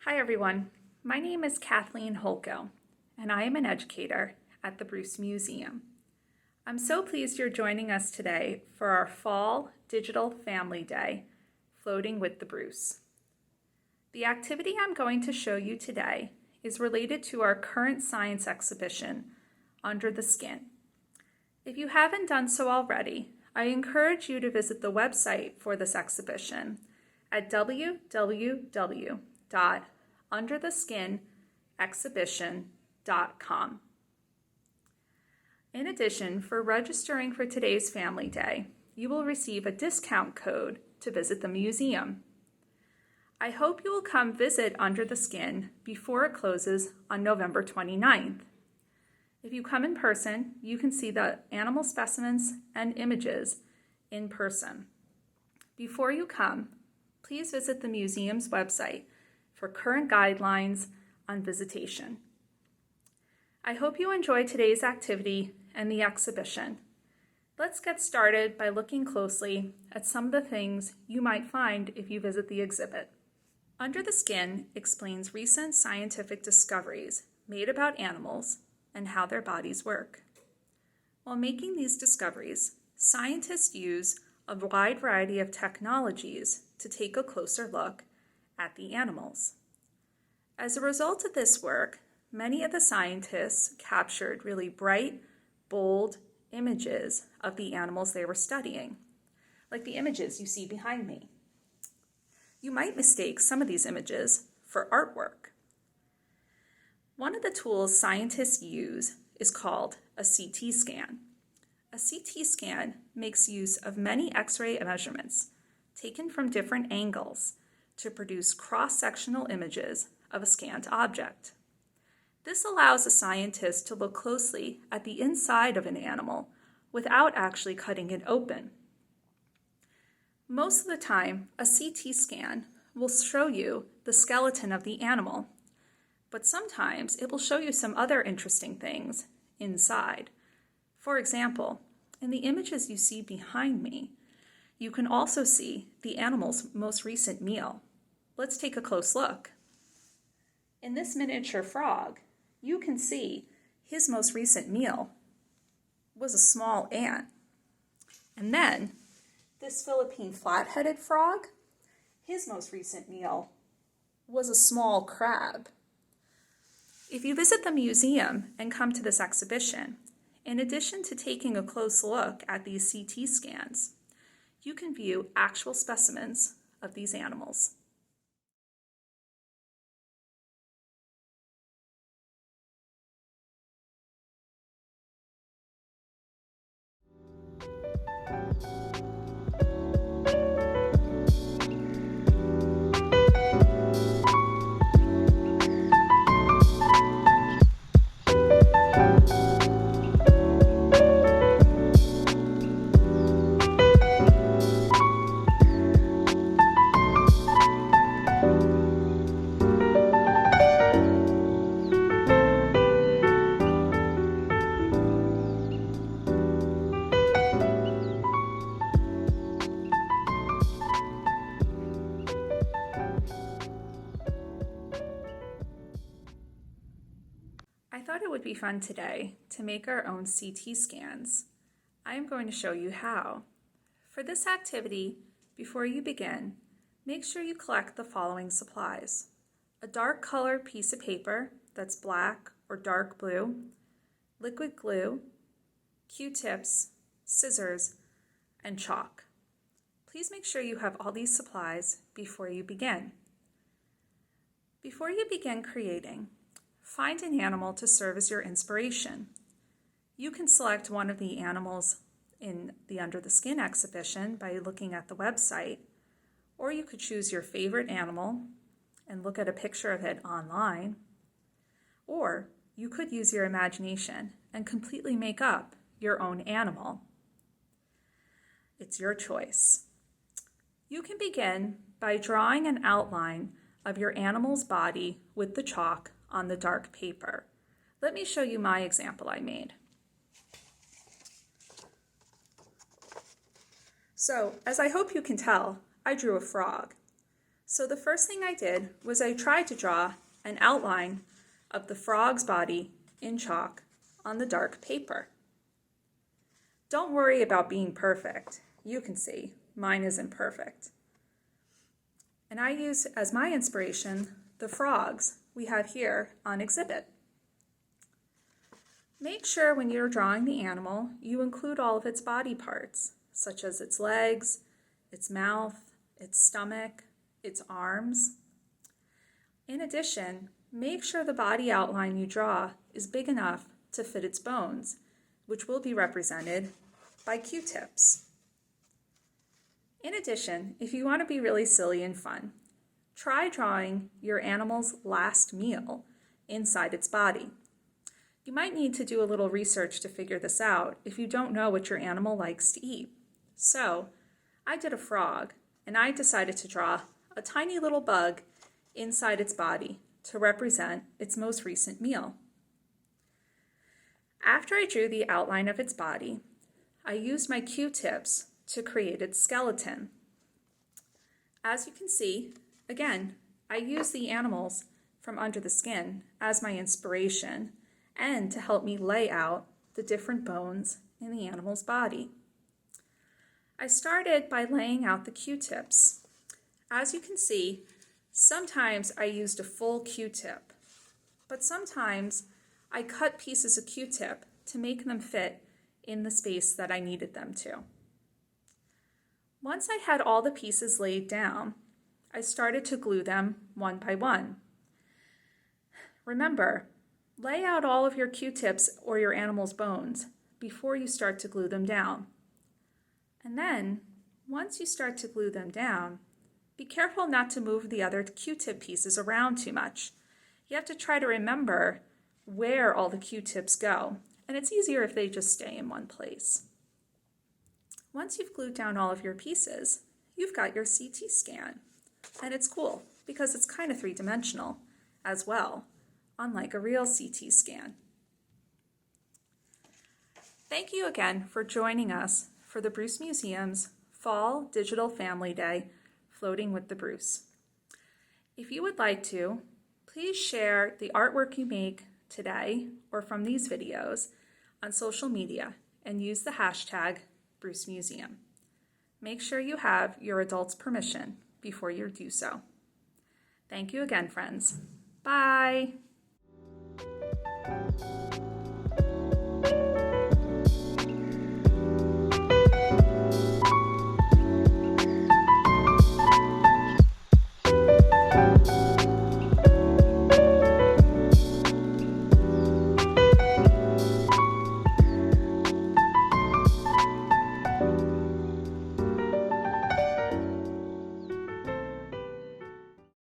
Hi everyone, my name is Kathleen Holko, and I am an educator at the Bruce Museum. I'm so pleased you're joining us today for our Fall Digital Family Day, Floating with the Bruce. The activity I'm going to show you today is related to our current science exhibition, Under the Skin. If you haven't done so already, I encourage you to visit the website for this exhibition at www.undertheskinexhibition.com. In addition, for registering for today's Family Day, you will receive a discount code to visit the museum. I hope you will come visit Under the Skin before it closes on November 29th. If you come in person, you can see the animal specimens and images in person. Before you come, please visit the museum's website for current guidelines on visitation. I hope you enjoy today's activity and the exhibition. Let's get started by looking closely at some of the things you might find if you visit the exhibit. Under the Skin explains recent scientific discoveries made about animals and how their bodies work. While making these discoveries, scientists use a wide variety of technologies to take a closer look at the animals. As a result of this work, many of the scientists captured really bright, bold images of the animals they were studying, like the images you see behind me. You might mistake some of these images for artwork. One of the tools scientists use is called a CT scan. A CT scan makes use of many X-ray measurements taken from different angles to produce cross-sectional images of a scanned object. This allows a scientist to look closely at the inside of an animal without actually cutting it open. Most of the time, a CT scan will show you the skeleton of the animal, but sometimes it will show you some other interesting things inside. For example, in the images you see behind me, you can also see the animal's most recent meal. Let's take a close look. In this miniature frog, you can see his most recent meal was a small ant. And then this Philippine flat-headed frog, his most recent meal was a small crab. If you visit the museum and come to this exhibition, in addition to taking a close look at these CT scans, you can view actual specimens of these animals. I thought it would be fun today to make our own CT scans. I am going to show you how. For this activity, before you begin, make sure you collect the following supplies: a dark colored piece of paper that's black or dark blue, liquid glue, Q-tips, scissors, and chalk. Please make sure you have all these supplies before you begin. Before you begin creating, find an animal to serve as your inspiration. You can select one of the animals in the Under the Skin exhibition by looking at the website, or you could choose your favorite animal and look at a picture of it online, or you could use your imagination and completely make up your own animal. It's your choice. You can begin by drawing an outline of your animal's body with the chalk on the dark paper. Let me show you my example I made. So, as I hope you can tell, I drew a frog. So the first thing I did was I tried to draw an outline of the frog's body in chalk on the dark paper. Don't worry about being perfect. You can see mine isn't perfect. And I use as my inspiration the frogs we have here on exhibit. Make sure when you're drawing the animal, you include all of its body parts, such as its legs, its mouth, its stomach, its arms. In addition, make sure the body outline you draw is big enough to fit its bones, which will be represented by Q-tips. In addition, if you want to be really silly and fun, try drawing your animal's last meal inside its body. You might need to do a little research to figure this out if you don't know what your animal likes to eat. So, I did a frog, and I decided to draw a tiny little bug inside its body to represent its most recent meal. After I drew the outline of its body, I used my Q-tips to create its skeleton. As you can see, again, I used the animals from under the skin as my inspiration and to help me lay out the different bones in the animal's body. I started by laying out the Q-tips. As you can see, sometimes I used a full Q-tip, but sometimes I cut pieces of Q-tip to make them fit in the space that I needed them to. Once I had all the pieces laid down, I started to glue them one by one. Remember, lay out all of your Q-tips or your animal's bones before you start to glue them down. And then, once you start to glue them down, be careful not to move the other Q-tip pieces around too much. You have to try to remember where all the Q-tips go, and it's easier if they just stay in one place. Once you've glued down all of your pieces, you've got your CT scan. And it's cool because it's kind of three-dimensional as well, unlike a real CT scan. Thank you again for joining us for the Bruce Museum's Fall Digital Family Day, Floating with the Bruce. If you would like to, please share the artwork you make today or from these videos on social media and use the hashtag Bruce Museum. Make sure you have your adult's permission before you do so. Thank you again, friends. Bye.